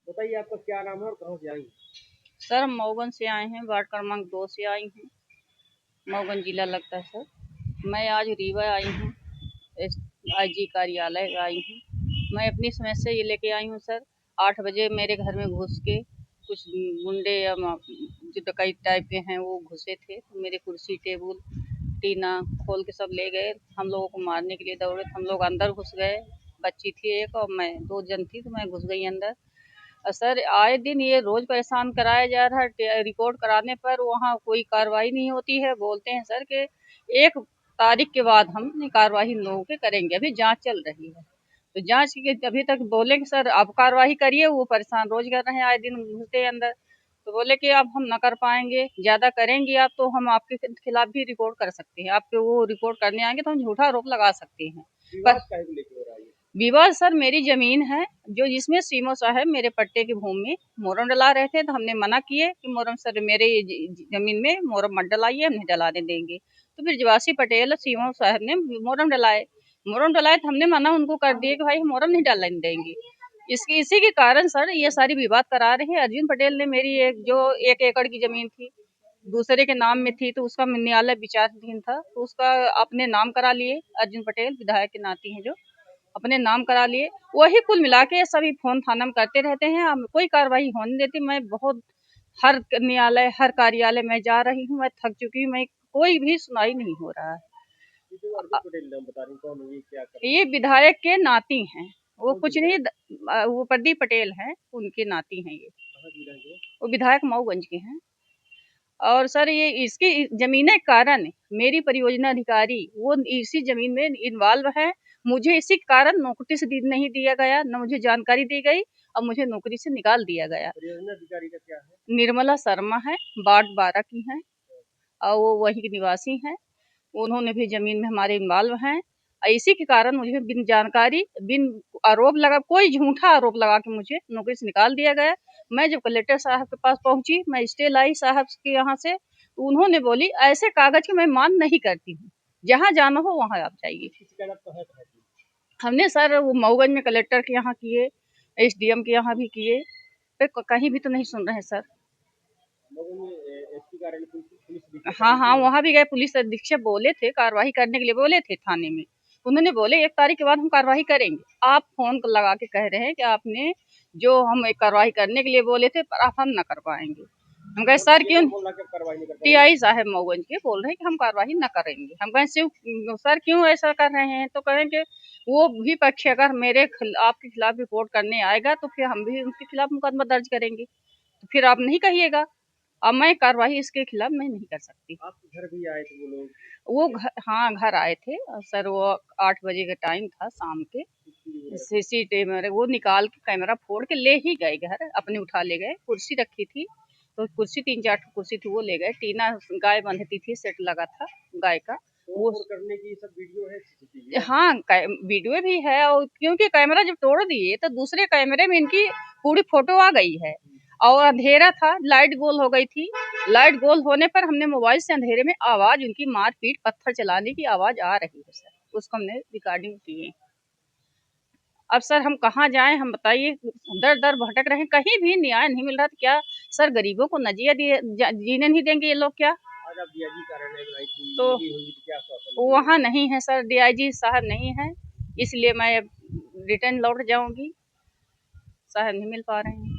बताइए आपका क्या नाम है और कहाँ से आई? सर हम मऊगन से आए हैं, वार्ड क्रमांक 2 से आई हूँ। मऊगन जिला लगता है सर। मैं आज रीवा आई हूँ, आईजी कार्यालय आई हूँ। मैं अपनी समस्या ये लेके आई हूँ सर। 8 बजे मेरे घर में घुस के कुछ गुंडे या जो डकैत टाइप के हैं वो घुसे थे, तो मेरे कुर्सी टेबुल टीना खोल के सब ले गए। हम लोगों को मारने के लिए दौड़े, हम लोग अंदर घुस गए। बच्ची थी एक और मैं, 2 जन थी, तो मैं घुस गई अंदर। सर आए दिन ये रोज परेशान कराया जा रहा है। रिकॉर्ड कराने पर वहाँ कोई कार्रवाई नहीं होती है। बोलते हैं सर कि 1 तारीख के बाद हम कार्रवाई इन लोगों के करेंगे, अभी जांच चल रही है। तो जांच के अभी तक बोले कि सर आप कार्रवाई करिए। वो परेशान रोज कर रहे हैं, आए दिन घुसते हैं अंदर। तो बोले कि अब हम न कर पाएंगे, ज्यादा करेंगे आप तो हम आपके खिलाफ भी रिकॉर्ड कर सकते हैं। आपके वो रिकॉर्ड करने आएंगे तो हम झूठा आरोप लगा सकते हैं। पर विवाद सर मेरी जमीन है, जो जिसमें सीमो साहब मेरे पट्टे की भूमि में मोरम डला रहे थे, तो हमने मना किए कि मोरम सर मेरे जमीन में मोरम मत डलाइए, हम नहीं डलाने देंगे। तो फिर जवासी पटेल सीमो साहब ने मोरम डलाए। तो हमने मना उनको कर दिए कि भाई मोरम नहीं डलाने देंगे। इसी के कारण सर ये सारी विवाद करा रहे हैं। अर्जुन पटेल ने मेरी जो 1 एकड़ की जमीन थी दूसरे के नाम में थी, तो उसका न्यायालय विचाराधीन था, तो उसका अपने नाम करा लिए। अर्जुन पटेल विधायक के नाती हैं जो, अपने नाम करा लिए। वही कुल मिला के सभी फोन थाना में करते रहते हैं, अब कोई कार्रवाई होने देती। मैं बहुत हर न्यायालय हर कार्यालय में जा रही हूँ, मैं थक चुकी हूँ, मैं कोई भी सुनाई नहीं हो रहा है। ये विधायक के नाती हैं, वो कुछ नहीं, वो प्रदीप पटेल हैं, उनके नाती हैं ये। वो विधायक मऊगंज के हैं। और सर ये इसकी जमीन के कारण मेरी परियोजना अधिकारी वो इसी जमीन में इन्वॉल्व है। मुझे इसी कारण नोटिस नहीं दिया गया, न मुझे जानकारी दी गई, और मुझे नौकरी से निकाल दिया गया। परियोजना अधिकारी का क्या है? निर्मला शर्मा है, वार्ड 12 की हैं, और वो वहीं की निवासी हैं। उन्होंने भी जमीन में हमारे इन्वॉल्व हैं। इसी के कारण मुझे बिन जानकारी, बिन आरोप लगा, कोई झूठा आरोप लगा के मुझे नौकरी से निकाल दिया गया। मैं जब कलेक्टर साहब के पास पहुंची, मैं स्टे लाई साहब के यहाँ से, तो उन्होंने बोली ऐसे कागज के मैं मान नहीं करती हूँ, जहाँ जाना हो वहाँ आप जाइए। हमने सर वो मऊगंज में कलेक्टर के यहाँ किए, SDM के यहाँ भी किए, फिर कहीं भी तो नहीं सुन रहे सर। हाँ, वहाँ भी गए। पुलिस अधीक्षक बोले थे कार्रवाई करने के लिए, बोले थे थाने में। उन्होंने बोले 1 तारीख के बाद हम कार्रवाई करेंगे। आप फोन लगा के कह रहे हैं कि आपने जो हम एक कार्रवाई करने के लिए बोले थे, पर आप हम न कर पाएंगे। हम कहे सर क्यों? TI साहब मऊगंज के बोल रहे हैं कि हम कार्रवाई न करेंगे। हम कहें सर क्यों ऐसा कर रहे हैं? तो कहें कि वो भी पक्ष अगर आपके खिलाफ रिपोर्ट करने आएगा तो फिर हम भी उनके खिलाफ मुकदमा दर्ज करेंगे, तो फिर आप नहीं कहिएगा। अब मैं कार्रवाई इसके खिलाफ मैं नहीं कर सकती। आपके घर भी आए थे वो लोग? वो हाँ, घर आए थे सर। वो 8 बजे का टाइम था शाम के। CCTV में वो निकाल के कैमरा फोड़ के ले ही गए घर, अपने उठा ले गए। कुर्सी रखी थी, तो कुर्सी 3-4 कुर्सी थी, वो ले गए। टीना गाय बंधती थी, सेट लगा था गाय का, वो करने की सब वीडियो है। हाँ, वीडियो भी है। और क्योंकि कैमरा जब तोड़ दिए तो दूसरे कैमरे में इनकी पूरी फोटो आ गई है, और अंधेरा था, लाइट गोल हो गई थी। लाइट गोल होने पर हमने मोबाइल से अंधेरे में आवाज उनकी मारपीट पत्थर चलाने की आवाज आ रही है सर, उसको हमने रिकॉर्डिंग की है। अब सर हम कहाँ जाएं, हम बताइए। दर दर भटक रहे हैं, कहीं भी न्याय नहीं मिल रहा। तो क्या सर गरीबों को न जीने नहीं देंगे ये लोग क्या? आज आप डीआईजी कार्यालय में आई थी, तो मिली होंगी तो क्या आश्वासन? वहाँ नहीं है सर, डीआईजी साहब नहीं है, इसलिए मैं अब रिटर्न लौट जाऊंगी। साहब नहीं मिल पा रहे हैं।